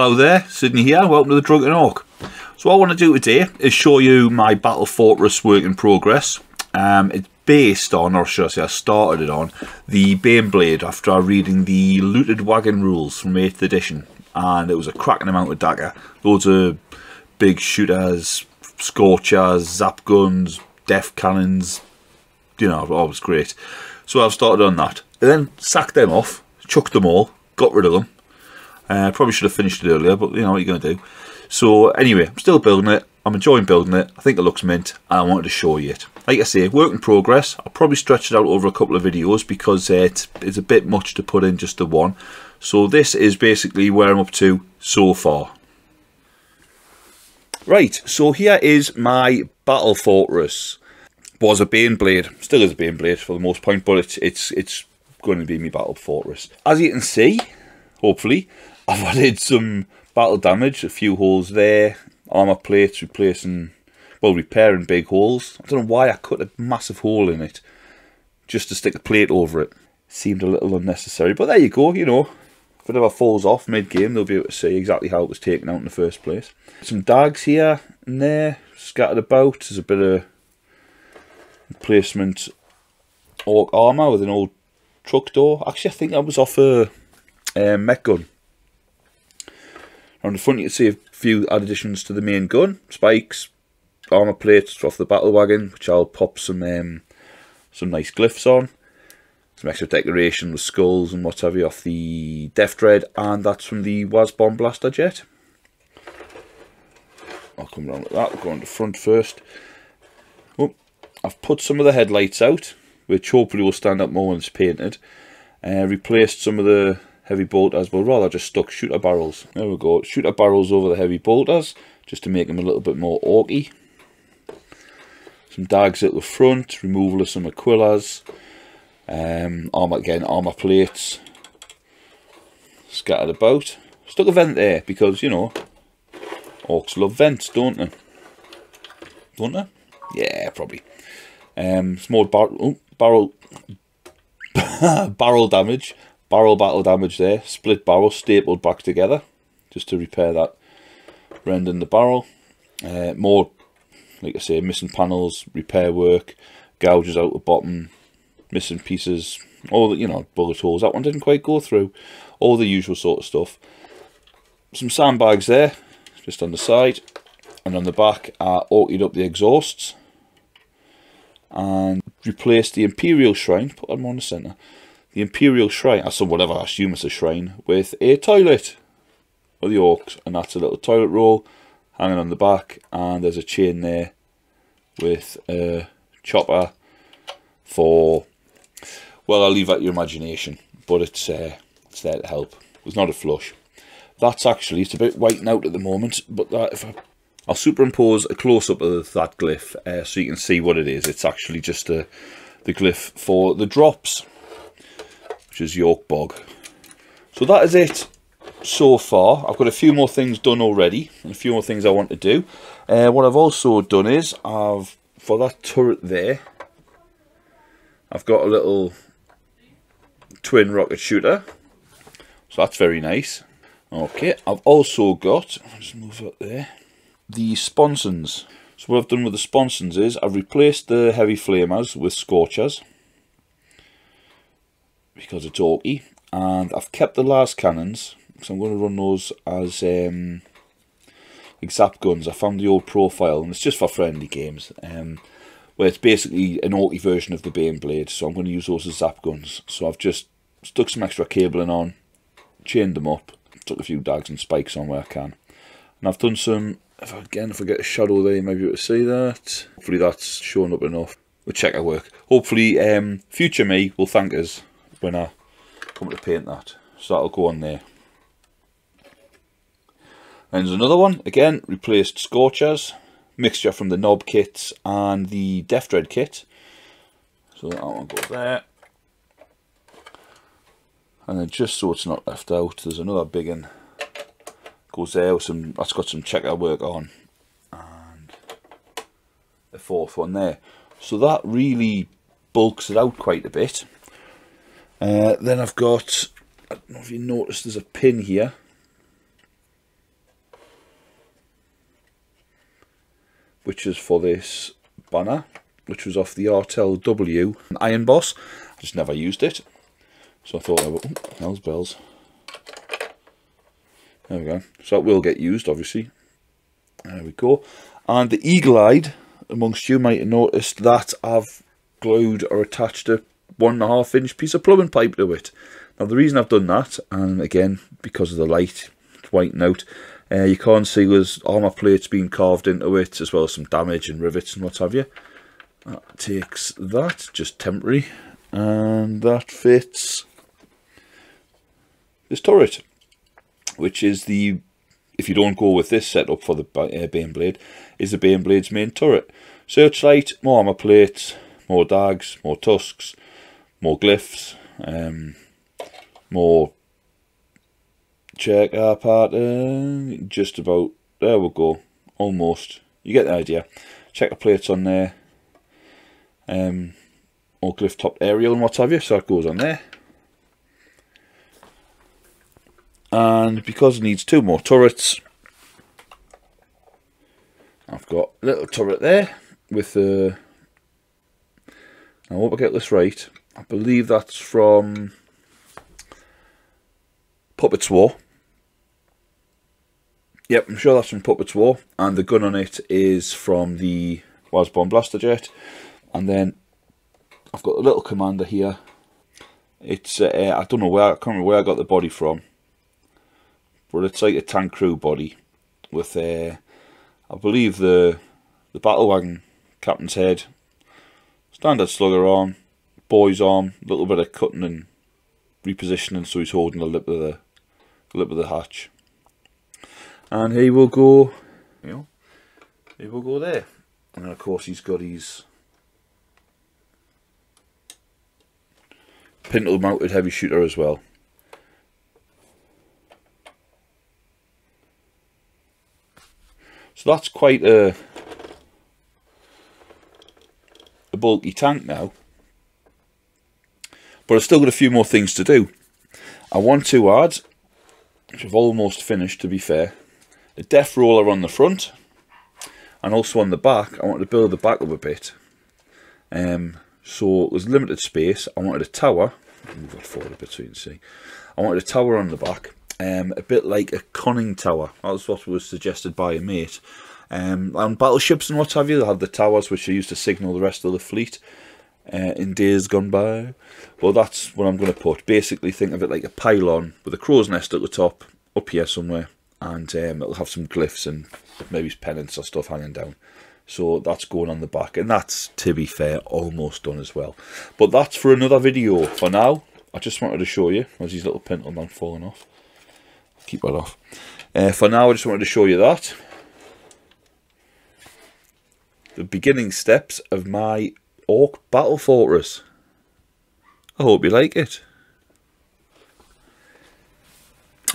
Hello there, Sydney here, welcome to the Drunken Ork. So what I want to do today is show you my Battle Fortress work in progress. It's based on, or should I say I started it on, the Baneblade after reading the Looted Wagon rules from 8th edition. And it was a cracking amount of dagger. Loads of big shooters, scorchers, zap guns, def cannons, you know, it was great. So I've started on that. And then sacked them off, chucked them all, got rid of them. Probably should have finished it earlier, but you know what you're going to do. So anyway, I'm still building it. I'm enjoying building it. I think it looks mint, and I wanted to show you it. Like I say, work in progress. I'll probably stretch it out over a couple of videos because it's a bit much to put in just the one. So this is basically where I'm up to so far. Right, so here is my Battle Fortress. Was a Baneblade, still is a Baneblade for the most part, but it's going to be my Battle Fortress. As you can see, hopefully, I've added some battle damage, a few holes there, armor plates, repairing big holes. I don't know why I cut a massive hole in it, just to stick a plate over it. Seemed a little unnecessary, but there you go, you know. If it ever falls off mid-game, they'll be able to see exactly how it was taken out in the first place. Some dags here and there, scattered about. There's a bit of replacement orc armour with an old truck door. Actually, I think that was off a mech gun. On the front you can see a few additions to the main gun. Spikes, armour plates off the battle wagon, which I'll pop some nice glyphs on. Some extra decoration with skulls and what have you off the Death Dread, and that's from the Was Bomb Blaster jet. I'll come around with that. We'll go on the front first. Oh, I've put some of the headlights out, which hopefully will stand up more when it's painted. Replaced some of the heavy bolters, but rather just stuck shooter barrels. There we go, shooter barrels over the heavy bolters, just to make them a little bit more orky. Some dags at the front, removal of some Aquillas, armor plates scattered about. Stuck a vent there because, you know, orcs love vents, don't they? Don't they? Yeah, probably. Small barrel damage. Barrel battle damage there, split barrel stapled back together just to repair that rend in the barrel. More, like I say, missing panels, repair work, gouges out the bottom, missing pieces, all the, you know, bullet holes. That one didn't quite go through, all the usual sort of stuff. Some sandbags there, just on the side, and on the back I orkied up the exhausts and replaced the Imperial Shrine, put them on the centre. The Imperial Shrine, so whatever, I assume it's a shrine, with a toilet for the orcs, and that's a little toilet roll hanging on the back, and there's a chain there with a chopper for, well, I'll leave that to your imagination, but it's there to help. It's not a flush. That's actually, it's a bit whitened out at the moment, but that, I'll superimpose a close-up of that glyph so you can see what it is. It's actually just the glyph for the drops, which is York Bog. So that is it so far. I've got a few more things done already, and a few more things I want to do. What I've also done is, for that turret there, I've got a little twin rocket shooter, so that's very nice. Okay, I've also got, I'll just move up there, the sponsons. So what I've done with the sponsons is, I've replaced the heavy flamers with scorchers, because it's orky, and I've kept the last cannons, so I'm going to run those as like zap guns. I found the old profile, and it's just for friendly games, where it's basically an orky version of the Baneblade, so I'm going to use those as zap guns. So I've just stuck some extra cabling on, chained them up, took a few dags and spikes on where I can, and I've done some, if I get a shadow there, you might be able to see that. Hopefully that's showing up enough. We'll check our work. Hopefully future me will thank us when I come to paint that, so that'll go on there. And there's another one, again, replaced scorchers, mixture from the knob kits and the Death Dread kit, so that one goes there. And then just so it's not left out, there's another big one goes there with some, that's got some checker work on, and the fourth one there, so that really bulks it out quite a bit. Then I've got, I don't know if you noticed, there's a pin here which is for this banner, which was off the RTLW Iron Boss. I just never used it, so I thought, oh, hell's bells. There we go. So that will get used, obviously. There we go. And the eagle-eyed amongst you might have noticed that I've glued or attached a 1.5 inch piece of plumbing pipe to it. Now the reason I've done that, and again because of the light, it's whitening out, you can't see there's armour plates being carved into it, as well as some damage and rivets and what have you. That takes that, just temporary, and that fits this turret, which is the, if you don't go with this setup for the Baneblade, is the Baneblade's main turret. Searchlight, more armour plates, more dags, more tusks, more glyphs, more checker pattern, just about, there we go, almost, you get the idea. Checker plates on there, or glyph topped aerial and what have you, so that goes on there. And because it needs 2 more turrets, I've got a little turret there with I hope I get this right, I believe that's from Puppets War. Yep, I'm sure that's from Puppets War, and the gun on it is from the Wasborn Blaster Jet. And then I've got a little commander here. It's I don't know where, I can't remember where I got the body from, but it's like a tank crew body with I believe the battle wagon captain's head, standard slugger arm, boy's arm, a little bit of cutting and repositioning so he's holding the lip of the hatch. And he will go, you know, he will go there. And of course he's got his pintle mounted heavy shooter as well. So that's quite a bulky tank now. But I've still got a few more things to do. I want to add, which I've almost finished to be fair, a death roller on the front. And also on the back, I wanted to build the back up a bit. So there's limited space. I wanted a tower. Move that forward a bit so you can see. I wanted a tower on the back. A bit like a conning tower. That was what was suggested by a mate. On battleships and what have you, they had the towers which are used to signal the rest of the fleet in days gone by. Well, that's what I'm going to put. Basically, think of it like a pylon with a crow's nest at the top, up here somewhere, and it'll have some glyphs and maybe pennants or stuff hanging down. So that's going on the back, and that's, to be fair, almost done as well. But that's for another video. For now, I just wanted to show you. There's these little pintle man falling off. Keep that off. For now, I just wanted to show you that. The beginning steps of my Ork Battlefortress. I hope you like it.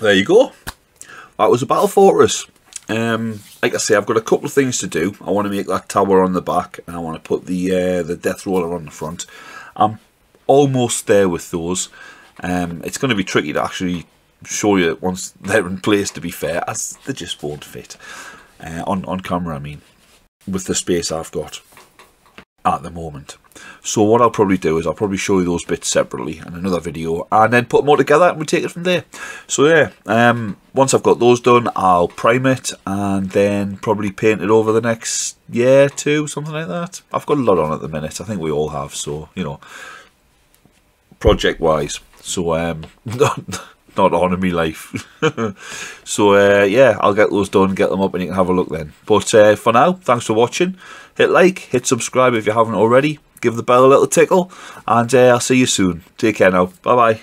There you go. That was a Battlefortress. Like I say, I've got a couple of things to do. I want to make that tower on the back, and I want to put the death roller on the front. I'm almost there with those. It's going to be tricky to actually show you once they're in place, to be fair, as they just won't fit on camera, I mean, with the space I've got at the moment. So what I'll probably do is I'll probably show you those bits separately in another video, and then put them all together and we take it from there. So yeah, once I've got those done, I'll prime it and then probably paint it over the next year, 2, something like that. I've got a lot on at the minute. I think we all have, so you know, project wise. So not on in me life. So yeah, I'll get those done, get them up, and you can have a look then. But for now, thanks for watching. Hit like, hit subscribe if you haven't already, give the bell a little tickle, and I'll see you soon. Take care now. Bye bye.